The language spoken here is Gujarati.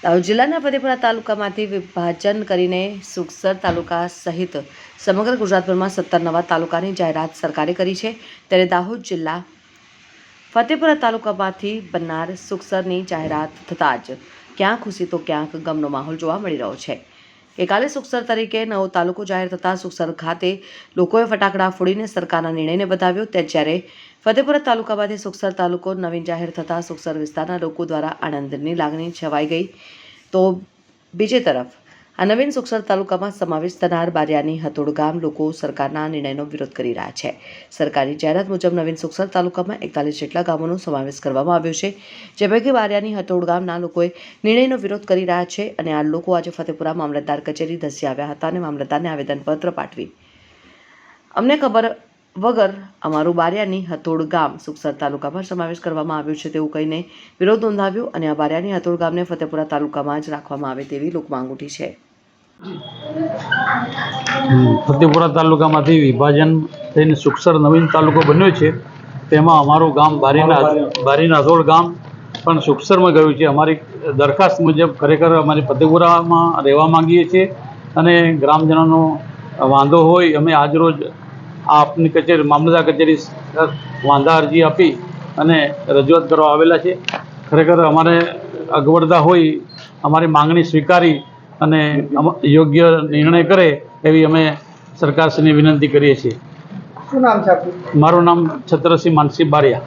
દાહોદ જિલ્લાના ફતેપુરા તાલુકામાંથી વિભાજન કરીને સુખસર તાલુકા સહિત સમગ્ર ગુજરાતભરમાં 17 નવા તાલુકાની જાહેરાત સરકારે કરી છે। ત્યારે દાહોદ જિલ્લા ફતેપુરા તાલુકામાંથી બનનાર સુખસરની જાહેરાત થતાં જ ક્યાંક ખુશી તો ક્યાંક ગમનો માહોલ જોવા મળી રહ્યો છે। ગઈકાલે સુખસર તરીકે નવો તાલુકો જાહેર થતાં સુખસર ખાતે લોકોએ ફટાકડા ફોડીને સરકારના નિર્ણયને વધાવ્યો। ત્યારે ફતેપુરા તાલુકામાંથી સુખસર તાલુકો નવીન જાહેર થતાં સુખસર વિસ્તારના લોકો દ્વારા આનંદની લાગણી છવાઈ ગઈ। તો બીજી તરફ આ નવીન સુખસર તાલુકામાં સમાવેશ થનાર બારિયાની હતોડ ગામ લોકો સરકારના નિર્ણયનો વિરોધ કરી રહ્યા છે। સરકારી જાહેરાત મુજબ નવીન સુખસર તાલુકામાં 41 જેટલા ગામોનો સમાવેશ કરવામાં આવ્યો છે, જે પૈકી બારિયાની હતોડ ગામના લોકોએ નિર્ણયનો વિરોધ કરી રહ્યા છે અને આ લોકો આજે ફતેપુરા મામલતદાર કચેરી ધસી આવ્યા હતા અને મામલતદારને આવેદનપત્ર પાઠવી અમને ખબર વગર અમારું બારિયાની હતોડ ગામ સુખસર તાલુકામાં સમાવેશ કરવામાં આવ્યો છે તેવું કહીને વિરોધ નોંધાવ્યો અને આ બારિયાની હતોડ ગામને ફતેપુરા તાલુકામાં જ રાખવામાં આવે તેવી લોકમાંગ ઉઠી છે। ફતેપુરા તાલુકામાંથી વિભાજન થઈને સુખસર નવીન તાલુકો બન્યો છે, તેમાં અમારું ગામ બારીના હતોડ ગામ પણ સુખસરમાં ગયું છે। અમારી દરખાસ્ત મુજબ ખરેખર અમારી ફતેપુરામાં રહેવા માંગીએ છીએ અને ગ્રામજનોનો વાંધો હોય અમે આજરોજ આપની કચેરી મામલતદાર કચેરી વાંધા અરજી આપી અને રજૂઆત કરવા આવેલા છે। ખરેખર અમારે અગવડતા હોય અમારી માંગણી સ્વીકારી અને યોગ્ય નિર્ણય કરે એવી અમે સરકારશ્રીને વિનંતી કરીએ છીએ। શું નામ છે આપનું? મારું નામ છત્રસિંહ માનસિંહ બારિયા।